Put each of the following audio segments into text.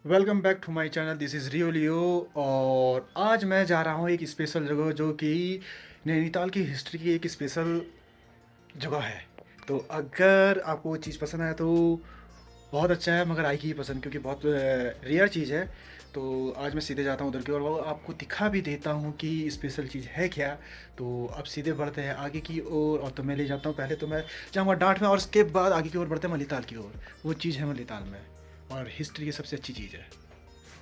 Welcome back to my channel. This is Riolio. और आज मैं जा रहा हूँ एक स्पेशल जगह जो कि नैनीताल की हिस्ट्री की एक स्पेशल जगह है। तो अगर आपको वो चीज़ पसंद आए तो बहुत अच्छा है, मगर आएगी ही पसंद क्योंकि बहुत रेयर चीज़ है। तो आज मैं सीधे जाता हूँ उधर की और वो आपको दिखा भी देता हूँ कि स्पेशल चीज़ है क्या। तो अब सीधे बढ़ते हैं आगे की ओर और तो मैं ले जाता हूँ। पहले तो मैं जाऊँगा डांट में और उसके बाद आगे की ओर बढ़ते हैं मलीताल की ओर। वो चीज़ है मलीताल में और हिस्ट्री की सबसे अच्छी चीज़ है।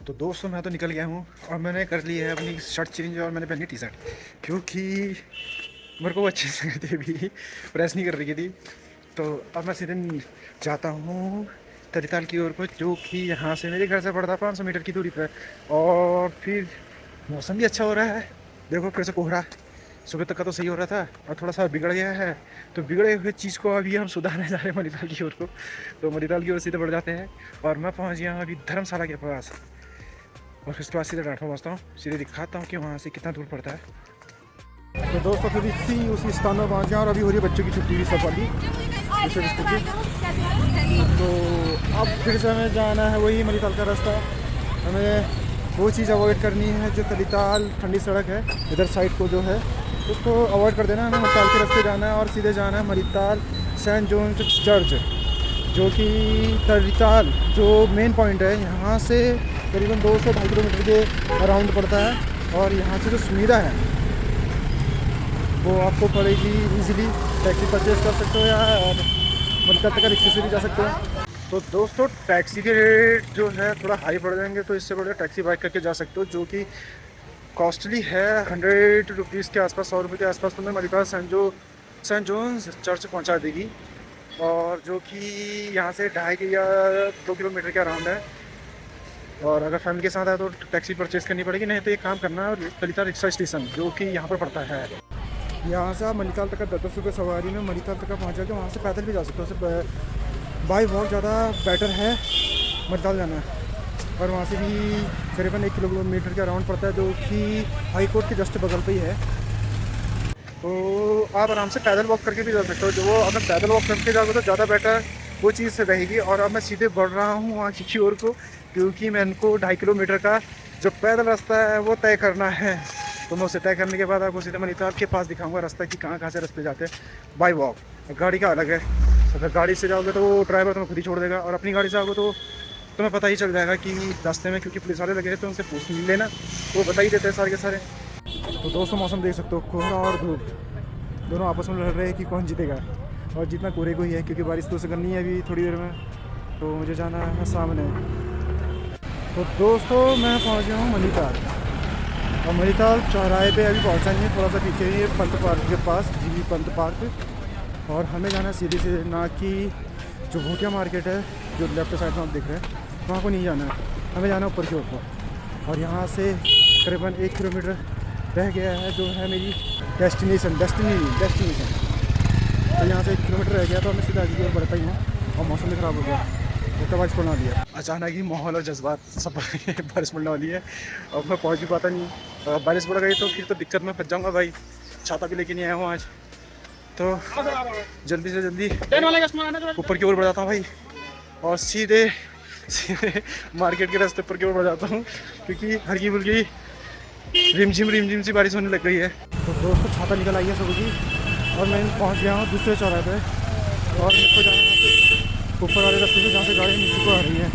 तो दोस्तों मैं तो निकल गया हूँ और मैंने कर ली है अपनी शर्ट चेंज और मैंने पहनी टी शर्ट, क्योंकि मेरे को वो अच्छी से थी अभी प्रेस नहीं कर रही थी। तो अब मैं सीधे जाता हूँ तरीताल की ओर को, जो कि यहाँ से मेरे घर से पड़ता है 500 मीटर की दूरी पर। और फिर मौसम भी अच्छा हो रहा है, देखो फिर से कोहरा। सुबह तक का तो सही हो रहा था और थोड़ा सा बिगड़ गया है। तो बिगड़े हुए चीज़ को अभी हम सुधारने जा रहे हैं मणिपाल की ओर को। तो मणिपाल की ओर सीधे बढ़ जाते हैं और मैं पहुँच गया हूँ अभी धर्मशाला के पास। और उसके बाद सीधे डांट पहुँचता हूँ, सीधे दिखाता हूँ कि वहाँ से कितना दूर पड़ता है। तो दोस्तों फिर इसी उसी स्थान में पहुँच गया और अभी हो रही है बच्चों की छुट्टी भी सब वाली दूसरे स्कूल की। तो अब फिर से हमें जाना है वही मलीताल का रास्ता। हमें वो चीज़ अवॉइड करनी है जो तलीताल ठंडी सड़क है इधर साइड को जो है उसको अवॉइड कर देना। हमें मलीताल के रास्ते जाना है और सीधे जाना है मलीताल सेंट जॉन चर्च, जो कि तलीताल जो मेन पॉइंट है यहाँ से करीबन 200-250 किलोमीटर के अराउंड पड़ता है। और यहाँ से जो सुविधा है वो आपको पड़ेगी इजीली। टैक्सी परचेज़ कर सकते हो या मलीताल तक रिक्शे से भी जा सकते हो। तो दोस्तों टैक्सी के रेट जो है थोड़ा हाई पड़ जाएंगे, तो इससे बढ़िया टैक्सी बाइक करके जा सकते हो, जो कि कॉस्टली है 100 रुपीज़ के आसपास, 100 रुपये के आसपास तुम्हें मलीताल सेंट जोन्स चर्च पहुंचा देगी। और जो कि यहाँ से 2.5 या 2 किलोमीटर के अराउंड है। और अगर फैमिली के साथ है तो टैक्सी परचेज़ करनी पड़ेगी, नहीं तो एक काम करना है तलीताल रिक्शा स्टेशन जो कि यहाँ पर पड़ता है। यहाँ से आप मलीताल तक का 10 रुपये सवारी में मलीताल तक पहुँच जाके वहाँ से पैदल भी जा सकते हो। बाई वॉक ज़्यादा बेटर है मलीताल जाना। और वहाँ से भी करीबन 1 किलोमीटर के अराउंड पड़ता है, जो कि हाई कोर्ट के जस्ट बगल पे ही है। तो आप आराम से पैदल वॉक करके भी जा सकते हो। जो वो अगर पैदल वॉक करके जाओगे तो ज़्यादा बेटर वो चीज़ रहेगी। और अब मैं सीधे बढ़ रहा हूँ वहाँ की ओर को, क्योंकि मैं इनको 2.5 किलोमीटर का जो पैदल रास्ता है वो तय करना है। तो मैं उसे तय करने के बाद आपको सीधे मनीताल के पास दिखाऊंगा रास्ता कि कहाँ कहाँ से रास्ते जाते हैं बाई वॉक। गाड़ी का अलग है, अगर गाड़ी से जाओगे तो वो ड्राइवर तुम्हें खुद ही छोड़ देगा, और अपनी गाड़ी से आओगे तो तुम्हें पता ही चल जाएगा कि रास्ते में, क्योंकि पुलिस वाले लगे हैं तो उनसे पूछ लेना, वो बता ही देते हैं सारे के सारे। तो दोस्तों मौसम देख सकते हो, कोहरा और धूप दोनों आपस में लड़ रहे हैं कि कौन जीतेगा। और जीतना कोहरे को ही है, क्योंकि बारिश तो से करनी है अभी थोड़ी देर में। तो मुझे जाना है सामने। तो दोस्तों मैं पहुंच गया हूँ मलीताल, और मलीताल चौराहे पे अभी पहुंचा नहीं है, थोड़ा सा पीछे ही है पंत पार्क के पास, जीवी पंत पार्क। और हमें जाना है सीधे से, ना कि जो भूटिया मार्केट है जो लेफ्ट साइड में आप देख रहे हैं वहाँ को नहीं जाना है, हमें जाना है ऊपर की ओर को। और यहाँ से करीबन 1 किलोमीटर रह गया है जो है मेरी डेस्टिनेशन। तो यहाँ से 1 किलोमीटर रह गया, तो मैं सीधा आगे की ओर बढ़ता ही हूँ। और मौसम भी ख़राब हो गया, तो बारिश पड़ने वाली है। अचानक ही माहौल और जज्बात सब बारिश पड़ने वाली है, और मैं पहुँच भी पाता नहीं। अगर बारिश पड़ गई तो फिर तो दिक्कत में फंस जाऊँगा भाई। छाता भी लेके नहीं आया हूँ आज, तो जल्दी से जल्दी ऊपर की ओर बढ़ जाता हूँ भाई, और सीधे सीधे मार्केट के रास्ते पर की ओर बढ़ जाता हूँ, क्योंकि हल्की फुल्की रिमझिम सी बारिश होने लग गई है। तो दोस्तों छाता निकल आई है सबकी, और मैं पहुँच गया हूँ दूसरे चौराहे पे। और मेरे को जाना है ऊपर वाले रास्ते से, जहाँ से गाड़ी नीचे को आ रही है,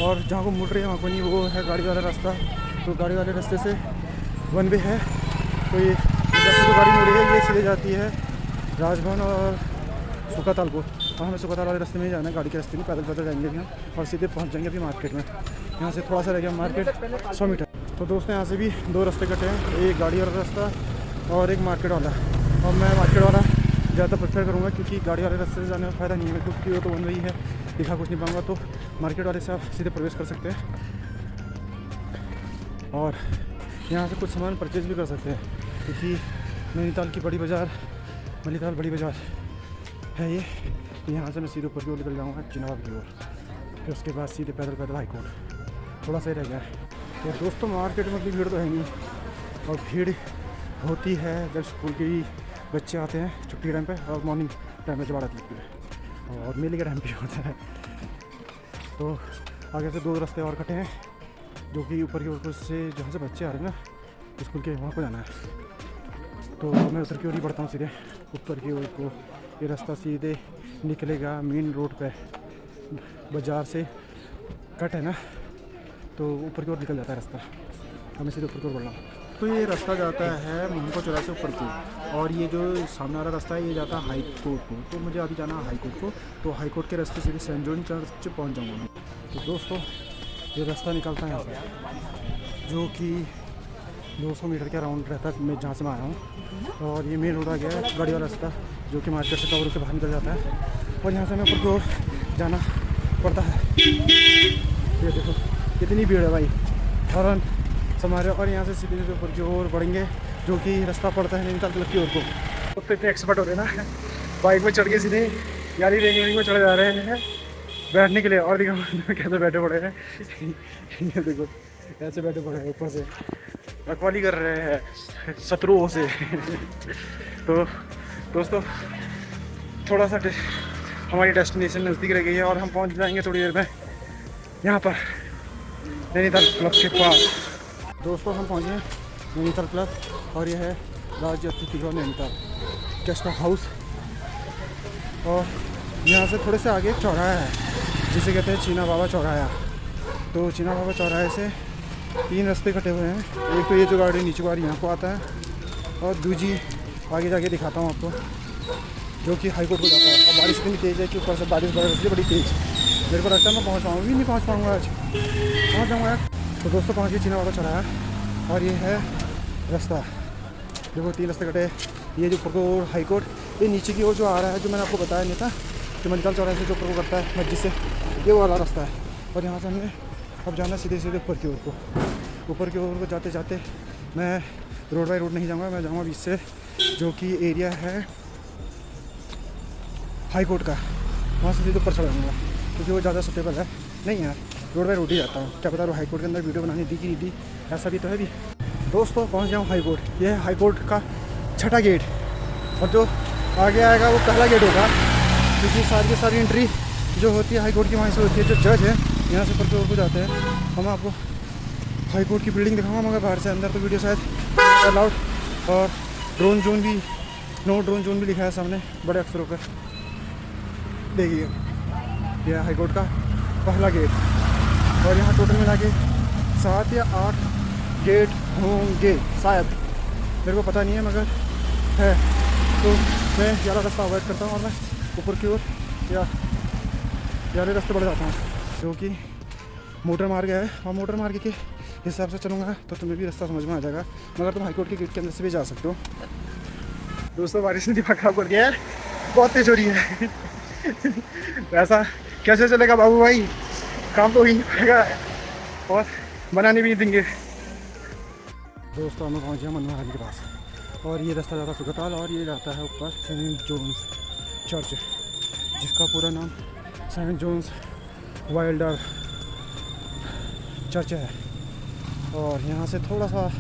और जहाँ को मुड़ रही है वहाँ को नहीं, वो है गाड़ी वाला रास्ता। तो गाड़ी वाले रास्ते से वन वे है, तो ये जैसे तो गाड़ी मुड़ रही है ये सीधे जाती है राजभवन और सुखाताल को। और हमें सुखाताल वाले रास्ते में ही जाना है, गाड़ी के रास्ते में पैदल जाएंगे अभी हम, और सीधे पहुँच जाएंगे अभी मार्केट में। यहाँ से थोड़ा सा रह गया मार्केट 100 मीटर। तो दोस्तों यहाँ से भी 2 रास्ते कटे हैं, एक गाड़ी वाला रास्ता और एक मार्केट वाला। और मैं मार्केट वाला ज़्यादा प्रेफर करूँगा, क्योंकि गाड़ी वाले रास्ते से जाने में फ़ायदा नहीं है, क्योंकि वो तो वन वे ही है, दिखा कुछ नहीं पाऊँगा। तो मार्केट वाले से आप सीधे प्रवेश कर सकते हैं और यहाँ से कुछ सामान परचेज़ भी कर सकते हैं, क्योंकि नैनीताल की बड़ी बाज़ार मलीताल बड़ी बाज़ार है ये। यहाँ से मैं सीधे ऊपर की ओर निकल जाऊँगा चिनाब की ओर, फिर उसके बाद सीधे पैदल हाई कोर्ट। थोड़ा सही रह गया है। तो दोस्तों मार्केट में इतनी भीड़ तो है नहीं, और भीड़ होती है जब स्कूल के बच्चे आते हैं छुट्टी टाइम पे, और मॉर्निंग टाइम में जब आती है, और मेले का टाइम भी होता है। तो आगे से 2 रास्ते और कटे हैं जो कि ऊपर की ओर से जहाँ से बच्चे आ रहे हैं ना स्कूल के, वहाँ को जाना है। तो मैं उधर की ओर ही बढ़ता हूँ सीधे ऊपर की ओर को। ये रास्ता सीधे निकलेगा मेन रोड पे, बाज़ार से कट है ना, तो ऊपर की ओर निकल जाता है रास्ता। हमें सीधे ऊपर की ओर बढ़ना। तो ये रास्ता जाता है मोहनको चौराहे से ऊपर की, और ये जो सामने वाला रास्ता है ये जाता है हाई कोर्ट को। तो मुझे अभी जाना है हाई कोर्ट को, तो हाई कोर्ट के रास्ते सीधे सेंट जॉन चर्च पहुँच जाऊँगा मैं। तो दोस्तों ये रास्ता निकलता है यहाँ पर, जो कि 200 मीटर के अराउंड रहता है मैं जहाँ से मैं आया हूँ। और ये मेन रोड आ गया है, गाड़ी वाला रास्ता जो कि मार्केट से कवर के बाहर निकल जाता है, और यहाँ से हमें ऊपर की ओर जाना पड़ता है। ये देखो कितनी भीड़ है भाई, हॉर्न हमारे। और यहाँ से सीधे सीधे ऊपर की ओर बढ़ेंगे, जो कि रास्ता पड़ता है नैनीताल क्लब की ओर को। तो इतने एक्सपर्ट हो रहे हैं ना, बाइक में चढ़ के सीधे यारी रेंग में चढ़े जा रहे हैं बैठने के लिए। और देखो कैसे बैठे पड़े हैं, ये देखो ऐसे बैठे पड़े हैं, ऊपर से रखवाली कर रहे हैं शत्रुओं से। तो दोस्तों थोड़ा सा हमारी डेस्टिनेशन नज़दीक रह गई है और हम पहुंच जाएंगे थोड़ी देर में यहाँ पर नैनीताल क्लब के पास। दोस्तों हम पहुँचे नैनीताल क्लब, और यह है राज्य अतिथि गृह नैनीताल गेस्ट हाउस। और यहाँ से थोड़े से आगे एक चौराहा है जिसे कहते हैं चीना बाबा चौराहा। तो चीना बाबा चौराहे से 3 रास्ते कटे हुए हैं। एक तो ये जो गाड़ी नीचे को आ रही है यहाँ को आता है, और दूजी आगे जाके दिखाता हूँ आपको, जो कि हाई कोर्ट को जाता है। और बारिश इतनी तेज़ है कि ऊपर से बारिश बरस रही है बड़ी तेज़। मेरे को लगता है मैं पहुँच पाऊँगा, भी नहीं पहुँच पाऊँगा आज, पहुँच जाऊँगा यार। तो दोस्तों पहुँच गए चीना बाबा चौराहा, और ये है रास्ता। देखो 3 रास्ते कटे, ये जो ऊपर को हाई कोर्ट, ये नीचे की ओर जो आ रहा है जो मैंने आपको बताया नहीं था, जो नैनीताल चौराहे से जो ऊपर को करता है मस्जिद से, ये वाला रास्ता है। और यहाँ से हमने अब जाना सीधे सीधे ऊपर की ओर को। ऊपर की ओर को जाते जाते मैं रोड बाई रोड नहीं जाऊँगा, मैं जाऊँगा बीच से, जो कि एरिया है हाई कोर्ट का, वहाँ से सीधे ऊपर चढ़ जाऊँगा क्योंकि वो ज़्यादा सुटेबल है। नहीं यार रोड बाई रोड ही जाता हूँ, क्या पता हाई कोर्ट के अंदर वीडियो बनानी दी कि नहीं दी, ऐसा भी तो है भी। दोस्तों पहुँच जाऊँ हाई कोर्ट, ये है हाई कोर्ट का 6ठा गेट, और जो आगे आएगा वो पहला गेट होगा, क्योंकि सारी की सारी एंट्री जो होती है हाई कोर्ट की वहीं से होती है। जो जज है यहाँ से ऊपर की ओर को जाते हैं। हम आपको हाई कोर्ट की बिल्डिंग दिखाऊंगा, मगर बाहर से अंदर तो वीडियो शायद अलाउड। और ड्रोन जोन भी, नो ड्रोन जोन भी लिखा है सामने बड़े अक्षरों पर, देखिए यह हाई कोर्ट का पहला गेट। और यहाँ टोटल मिला के 7 या 8 गेट होंगे शायद, मेरे को पता नहीं है मगर है। तो मैं ज़्यादा रास्ता अवॉइड करता हूँ और मैं ऊपर की ओर या यारे रास्ते बढ़ जाता हूँ, जो कि मोटर मार्ग है। और मोटर मार्ग के हिसाब से चलूँगा तो तुम्हें भी रास्ता समझ में आ जाएगा, मगर तुम हाईकोर्ट के गेट के अंदर से भी जा सकते हो। दोस्तों बारिश ने दिमाग खराब कर दिया यार, बहुत तेज हो रही है। ऐसा कैसे चलेगा बाबू भाई, काम तो ही पड़ेगा और बनाने भी नहीं देंगे। दोस्तों हम पहुँच गए मनमोहन के पास, और ये रास्ता जाता है सुगताल, और ये जाता है ऊपर सेंट जॉन्स चर्च, जिसका पूरा नाम सेंट जॉन्स वाइल्डर चर्च है। और यहाँ से थोड़ा सा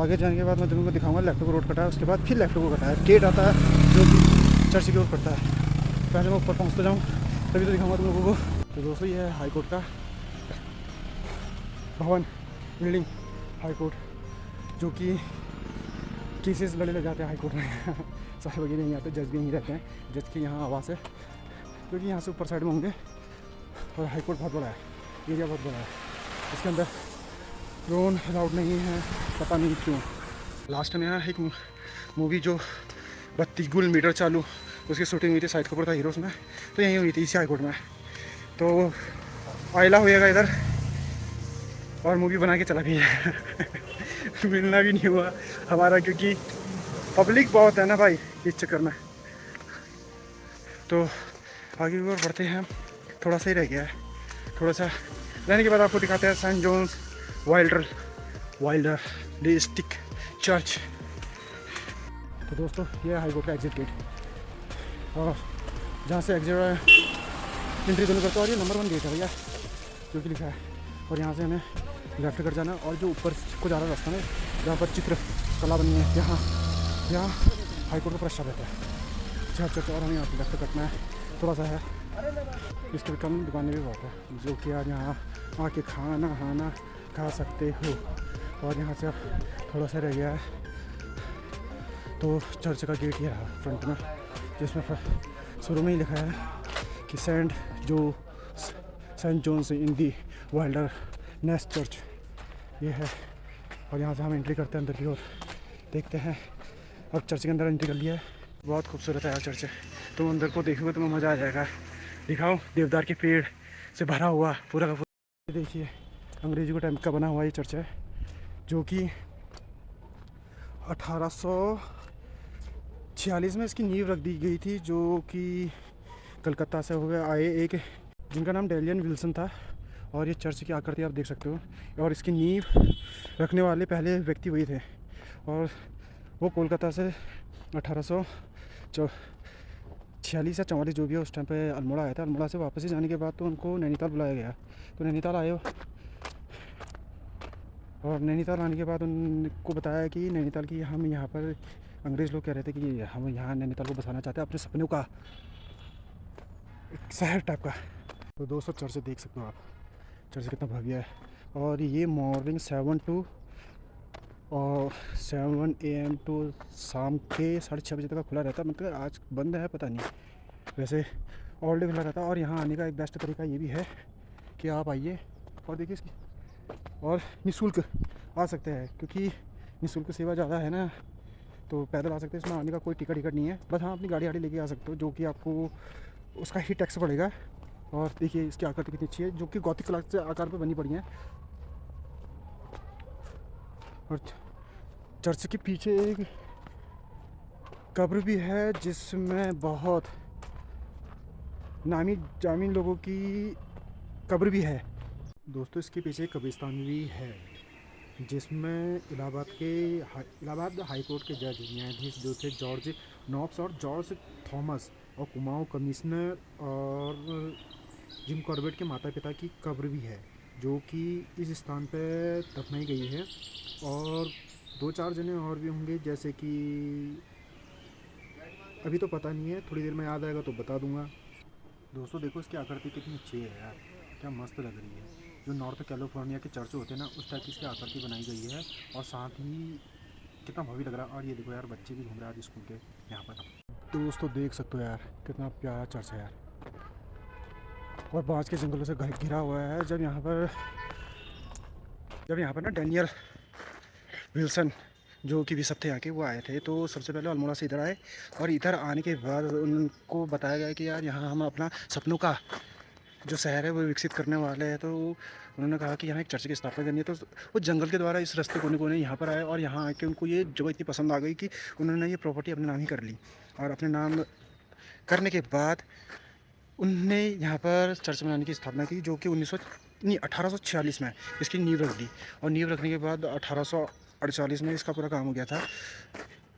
आगे जाने के बाद मैं तुमको दिखाऊंगा लेफ्ट को रोड कटा है, उसके बाद फिर लेफ्ट को कटा है, गेट आता है जो कि चर्च की ओर पड़ता है। पहले मैं ऊपर पहुँचता जाऊँ तभी तो दिखाऊंगा तुम लोगों को। तो दोस्तों ये है हाई कोर्ट का भवन, बिल्डिंग हाई कोर्ट, जो कि केसेस लड़े लग जाते हैं हाई कोर्ट में। सारे वगैरह नहीं आते, जज भी नहीं रहते हैं, जज की यहाँ आवाज़ है, क्योंकि यहाँ से ऊपर साइड में होंगे। और हाई कोर्ट बहुत बड़ा है, एरिया बहुत बड़ा है, इसके अंदर ड्रोन अलाउड नहीं है, पता नहीं क्यों। लास्ट में यहाँ एक मूवी जो 32 गुल मीटर चालू, उसकी शूटिंग हुई थी शाहिद कपूर था हीरोज़ में, तो यहीं हुई थी इसी हाई कोर्ट में। तो आयला होएगा इधर, और मूवी बना के चला भी है। मिलना भी नहीं हुआ हमारा, क्योंकि पब्लिक बहुत है ना भाई इस चक्कर में। तो आगे की ओर बढ़ते हैं, थोड़ा सा ही रह गया है, थोड़ा सा रहने के बाद आपको दिखाते हैं saint John's wilder district church. तो दोस्तों ये है हाई कोर्ट का एग्जिट गेट, और जहाँ से एग्जिट एंट्री दोनों करते हैं। और ये नंबर 1 गेट है भैया, जो कि लिखा है। और यहाँ से हमें लेफ्ट कर जाना, और जो ऊपर को जा रहा है रास्ता में जहाँ पर चित्र कला बनी है, यहाँ हाई कोर्ट का प्रश्न रहता है चर्च। और हमें यहाँ लेफ्ट कटना है, थोड़ा सा है, इसके कम दुकानें भी बहुत है, जो कि यार यहाँ आके खाना खाना खा सकते हो। और यहाँ से अब थोड़ा सा रह गया है तो चर्च का गेट ये रहा फ्रंट में, जिसमें शुरू में ही लिखा है कि सेंट जॉन्स इन दी वाइल्डरनेस चर्च ये है। और यहाँ से हम एंट्री करते हैं अंदर की ओर, देखते हैं। अब चर्च के अंदर एंट्री कर लिया है। बहुत खूबसूरत है यार चर्च। तुम अंदर को देखोगे तुम्हें मज़ा आ जाएगा। दिखाओ, देवदार के पेड़ से भरा हुआ पूरा का पूरा। देखिए अंग्रेज़ी के टाइम का बना हुआ ये चर्च है, जो कि 1846 में इसकी नींव रख दी गई थी, जो कि कलकत्ता से हुए आए एक जिनका नाम डेलियन विल्सन था। और ये चर्च की आकृति आप देख सकते हो, और इसकी नींव रखने वाले पहले व्यक्ति वही थे। और वो कोलकाता से 1846 या 44 जो भी है उस टाइम पे अल्मोड़ा आया था। अल्मोड़ा से वापस ही जाने के बाद तो उनको नैनीताल बुलाया गया, तो नैनीताल आए। और नैनीताल आने के बाद उनको बताया कि नैनीताल की हम यहाँ पर अंग्रेज़ लोग कह रहे थे कि हम यहाँ नैनीताल को बसाना चाहते हैं अपने सपनों का एक शहर टाइप का। तो दोस्तों चर्च देख सकते हो आप, चर्च कितना भव्य है। और ये मॉर्निंग 7 AM टू शाम के 6:30 बजे तक खुला रहता है। मतलब आज बंद है पता नहीं, वैसे ऑल डे खुला रहता है। और यहाँ आने का एक बेस्ट तरीका ये भी है कि आप आइए और देखिए इसकी, और निःशुल्क आ सकते हैं, क्योंकि निःशुल्क सेवा ज़्यादा है ना, तो पैदल आ सकते हैं। इसमें आने का कोई टिकट नहीं है, बस हाँ अपनी गाड़ी लेके आ सकते हो, जो कि आपको उसका ही टैक्स पड़ेगा। और देखिए इसकी आकृति कितनी अच्छी है, जो कि गौथिक कला से आकार पे बनी पड़ी है। और चर्च के पीछे एक कब्र भी है, जिसमें बहुत नामी जामी लोगों की कब्र भी है। दोस्तों इसके पीछे एक कब्रिस्तान भी है, जिसमें इलाहाबाद हाई कोर्ट के जज न्यायाधीश जो थे जॉर्ज नॉब्स और जॉर्ज थॉमस, और कुमाऊं कमिश्नर और जिम कॉर्बेट के माता पिता की कब्र भी है, जो कि इस स्थान पर दफनाई गई है। और 2-4 जने और भी होंगे, जैसे कि अभी तो पता नहीं है, थोड़ी देर में याद आएगा तो बता दूंगा। दोस्तों देखो इसकी आकृति कितनी अच्छी है यार, क्या मस्त लग रही है। जो नॉर्थ कैलिफोर्निया के चर्च होते हैं ना, उस टाइप की इसकी आकृति बनाई गई है, और साथ ही कितना भव्य लग रहा है। और ये देखो यार बच्चे भी घूम रहे हैं आज स्कूल के यहाँ पर। दोस्तों देख सकते हो यार कितना प्यारा चर्च है यार, और बाँस के जंगलों से घिरा हुआ है। जब यहाँ पर ना डैनियल विल्सन जो कि बिशप थे यहाँ के, वो आए थे, तो सबसे पहले अल्मोड़ा से इधर आए। और इधर आने के बाद उनको बताया गया कि यार यहाँ हम अपना सपनों का जो शहर है वो विकसित करने वाले हैं। तो उन्होंने कहा कि यहाँ एक चर्च की स्थापना करनी है। तो वो जंगल के द्वारा इस रास्ते कोने कोने यहाँ पर आए, और यहाँ आके उनको ये जगह इतनी पसंद आ गई कि उन्होंने ये प्रॉपर्टी अपने नाम ही कर ली। और अपने नाम करने के बाद उनने यहाँ पर चर्च बनाने की स्थापना की, जो कि 1846 में इसकी नींव रख दी। और नींव रखने के बाद 1848 में इसका पूरा काम हो गया था।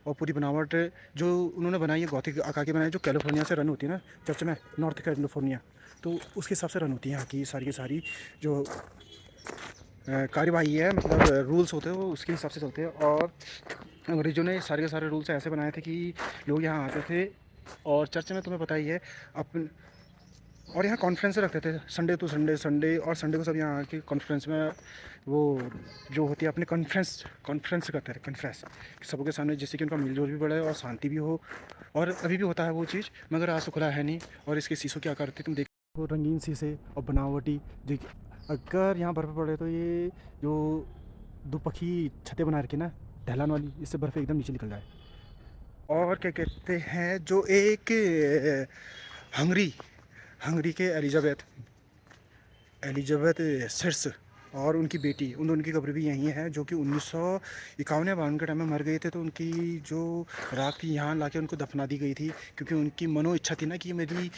और पूरी बनावट जो उन्होंने बनाई है गॉथिक आकार की बनाई, जो कैलिफोर्निया से रन होती है ना चर्च में, नॉर्थ कैलिफोर्निया, तो उसके हिसाब से रन होती है यहाँ की सारी जो कार्यवाही है, मतलब रूल्स होते हैं वो उसके हिसाब से चलते हैं। और अंग्रेज़ों ने सारे के सारे रूल्स ऐसे बनाए थे कि लोग यहाँ आते थे। और चर्च में तुम्हें पता ही है अपन, और यहाँ कॉन्फ्रेंस रखते थे संडे टू संडे, और संडे को सब यहाँ आके कॉन्फ्रेंस में वो जो होती है अपने कॉन्फ्रेंस करते थे, कॉन्फ्रेंस सबके सामने, जिससे कि उनका मिलजोल भी बढ़े और शांति भी हो। और अभी भी होता है वो चीज़, मगर आज तो खुला है नहीं। और इसके शीशों की आकृति तुम देखो, रंगीन शीशे और बनावटी, जो अगर यहाँ बर्फ़ पड़े तो ये जो दुपक्षी छतें बना रखी ना ढलान वाली, इससे बर्फ़ एकदम नीचे निकल जाए। और क्या कहते हैं, जो एक हंगरी के एलिजाबेथ सिर्स और उनकी बेटी, उनकी कब्र भी यहीं है, जो कि 1951 या 52 के टाइम में मर गए थे। तो उनकी जो राख थी यहाँ लाके उनको दफना दी गई थी, क्योंकि उनकी मनो इच्छा थी ना कि मेरी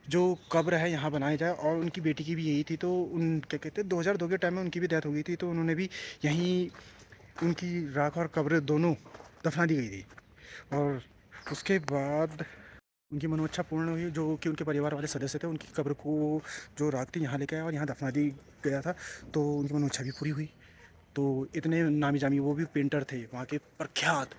जो कब्र है यहाँ बनाई जाए। और उनकी बेटी की भी यही थी। तो उन क्या कहते हैं 2002 के टाइम में उनकी भी डेथ हो गई थी, तो उन्होंने भी यहीं उनकी राख और कब्र दोनों दफना दी गई थी। और उसके बाद उनकी मनोइच्छा पूर्ण हुई, जो कि उनके परिवार वाले सदस्य थे, उनकी कब्र को जो राख थी यहाँ लेके आया और यहाँ दफना दी गया था। तो उनकी मनोइच्छा भी पूरी हुई। तो इतने नामी जामी वो भी पेंटर थे वहाँ के प्रख्यात,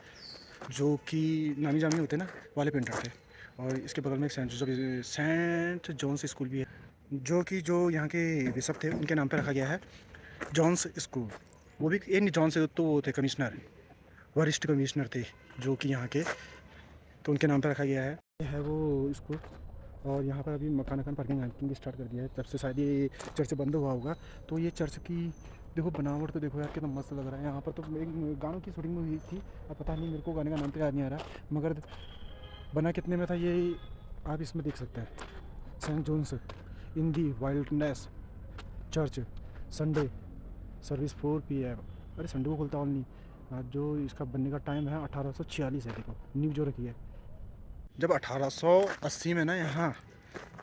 जो कि नामी जामी होते ना वाले पेंटर थे। और इसके बगल में एक सेंट जॉन्स स्कूल भी है। जो यहाँ के बिशप थे उनके नाम पे रखा गया है जॉन्स स्कूल। वो भी ये नहीं जॉन्स, तो वो थे कमिश्नर, वरिष्ठ कमिश्नर थे जो कि यहाँ के, तो उनके नाम पे रखा गया है। ये है वो स्कूल। और यहाँ पर अभी मकान मकान पार्किंग स्टार्ट कर दिया है, तब से शायद ये चर्च बंद हुआ होगा। तो ये चर्च की देखो बनावट तो देखो यार कितना मस्त लग रहा है। यहाँ पर तो एक गानों की शूटिंग में हुई थी, अब पता नहीं मेरे को गाने का नाम तो याद नहीं आ रहा, मगर बना कितने में था ये आप इसमें देख सकते हैं। Saint John's in the wilderness church, Sunday service 4 PM। अरे संडे को खुलता नहीं। आज जो इसका बनने का टाइम है 1846 है, देखो नींव जो रखी है। जब 1880 में ना यहाँ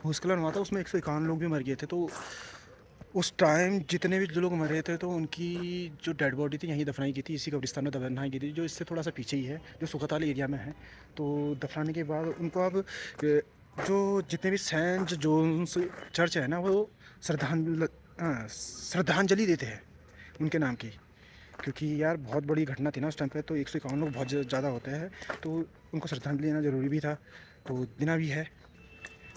भूस्खलन हुआ था, उसमें 151 लोग भी मर गए थे। तो उस टाइम जितने भी जो लोग मरे थे तो उनकी जो डेड बॉडी थी यहीं दफनाई की थी, इसी कब्रिस्तान में दफनाई की थी, जो इससे थोड़ा सा पीछे ही है, जो सुखताल एरिया में है। तो दफनाने के बाद उनको अब जो जितने भी सेंट जोन्स चर्च है ना, वो श्रद्धांजलि देते हैं उनके नाम की। क्योंकि यार बहुत बड़ी घटना थी ना उस टाइम पे, तो 151 लोग बहुत ज़्यादा होते हैं, तो उनको श्रद्धांजलि देना ज़रूरी भी था, तो देना भी है।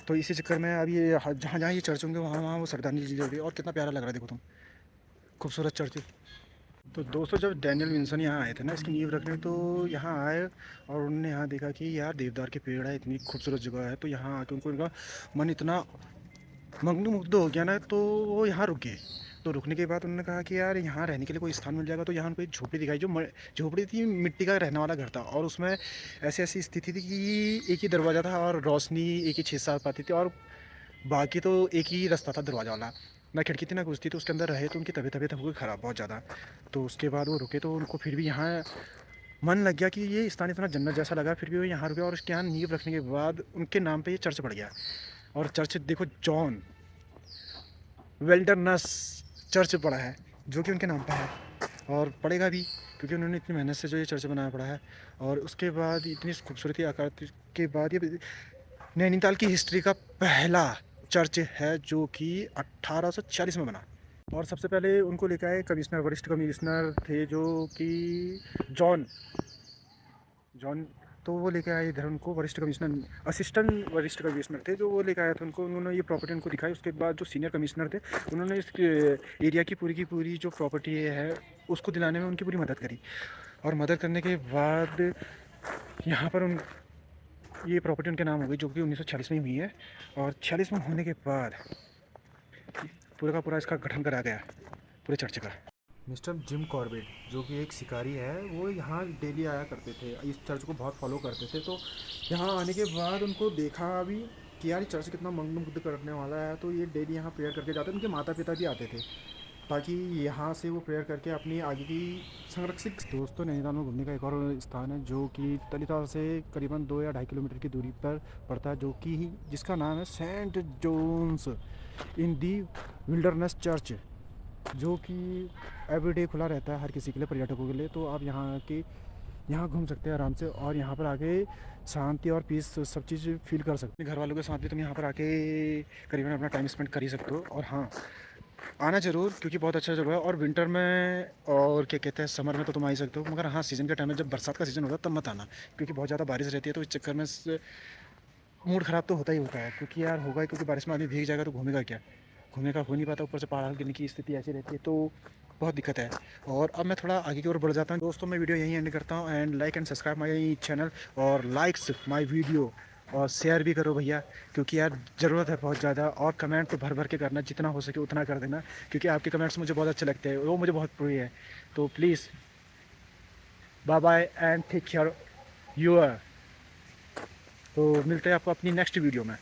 तो इसी चक्कर में अब ये जहाँ जहाँ ये चर्च होंगे वहाँ वहाँ वो श्रद्धांजलि दी। और कितना प्यारा लग रहा है देखो तुम, खूबसूरत चर्च। तो दोस्तों जब डैनियल विंसन यहाँ आए थे ना इसकी नींव रखने, तो यहाँ आए और उन्होंने यहाँ देखा कि यार देवदार के पेड़ है, इतनी खूबसूरत जगह है। तो यहाँ आके उनको इनका मन इतना मंत्रमुग्ध हो गया ना, तो वो यहाँ रुक गए। तो रुकने के बाद उन्होंने कहा कि यार यहाँ रहने के लिए कोई स्थान मिल जाएगा। तो यहाँ उनको एक झोपड़ी दिखाई, जो झोपड़ी थी मिट्टी का रहने वाला घर था, और उसमें ऐसी ऐसी स्थिति थी कि एक ही दरवाज़ा था और रोशनी एक ही 6-7 पाती थी, और बाकी तो एक ही रास्ता था दरवाज़ा वाला, ना खिड़की थी ना कुछ थी। तो उसके अंदर रहे तो उनकी तबीयत हो गई ख़राब बहुत ज़्यादा। तो उसके बाद वो रुके, तो उनको फिर भी यहाँ मन लग गया कि ये स्थान इतना जन्नत जैसा लगा, फिर भी वो यहाँ रुके। और उसके यहाँ नींव रखने के बाद उनके नाम पे ये चर्च पड़ गया। और चर्च देखो जॉन वेल्डरनेस चर्च पड़ा है, जो कि उनके नाम पे है, और पड़ेगा भी क्योंकि उन्होंने इतनी मेहनत से जो ये चर्च बनाया पड़ा है। और उसके बाद इतनी खूबसूरती आकार के बाद ये नैनीताल की हिस्ट्री का पहला चर्च है जो कि 1846 में बना। और सबसे पहले उनको लेकर आए कमिश्नर, वरिष्ठ कमिश्नर थे जो कि जॉन जॉन तो वो लेके आए इधर उनको, वरिष्ठ कमिश्नर असिस्टेंट वरिष्ठ कमिश्नर थे जो वो लेके आए थे उनको। उन्होंने ये प्रॉपर्टी उनको दिखाई। उसके बाद जो सीनियर कमिश्नर थे उन्होंने इस एरिया की पूरी जो प्रॉपर्टी है उसको दिलाने में उनकी पूरी मदद करी। और मदद करने के बाद यहाँ पर उन ये प्रॉपर्टी उनके नाम हो गई, जो कि 1946 में हुई है। और 46 में होने के बाद पूरा का पूरा इसका गठन करा गया पूरे चर्च का। मिस्टर जिम कॉर्बेट जो कि एक शिकारी है, वो यहाँ डेली आया करते थे, इस चर्च को बहुत फॉलो करते थे। तो यहाँ आने के बाद उनको देखा अभी कि यार ये चर्च कितना मंत्रमुग्ध करने वाला है। तो ये डेली यहाँ प्रेयर करके जाते थे, उनके माता पिता भी आते थे ताकि यहाँ से वो प्रेयर करके अपनी आगे की संरक्षित। दोस्तों नैनीताल में घूमने का एक और स्थान है जो कि तलीताल से करीबन 2 या 2.5 किलोमीटर की दूरी पर पड़ता है, जो कि जिसका नाम है Saint John's in the wilderness church, जो कि एवरीडे खुला रहता है हर किसी के लिए, पर्यटकों के लिए। तो आप यहाँ घूम सकते हैं आराम से, और यहाँ पर आके शांति और पीस सब चीज़ फील कर सकते हैं। घर वालों के साथ भी तुम यहाँ पर आके करीबन अपना टाइम स्पेंड कर ही सकते हो। और हाँ आना ज़रूर, क्योंकि बहुत अच्छा जगह है। और विंटर में और क्या कहते हैं समर में तो तुम आ ही सकते हो, मगर हाँ सीज़न के टाइम में जब बरसात का सीज़न होता है तब मत आना, क्योंकि बहुत ज़्यादा बारिश रहती है। तो इस चक्कर में मूड ख़राब तो होता ही होता है, क्योंकि यार होगा, क्योंकि बारिश में आदमी भीग जाएगा तो घूमेगा क्या, घूमने का हो नहीं पाता। ऊपर से पहाड़ गिरने की स्थिति ऐसी रहती है, तो बहुत दिक्कत है। और अब मैं थोड़ा आगे की ओर बढ़ जाता हूँ। दोस्तों मैं वीडियो यहीं एंड करता हूँ। And like and subscribe my channel, और लाइक्स माई वीडियो, और शेयर भी करो भैया, क्योंकि यार ज़रूरत है बहुत ज़्यादा। और कमेंट तो भर भर के करना, जितना हो सके उतना कर देना, क्योंकि आपके कमेंट्स मुझे बहुत अच्छे लगते हैं, वो मुझे बहुत प्रिय है। तो please bye bye and take care your. तो मिलते हैं आपको अपनी नेक्स्ट वीडियो में।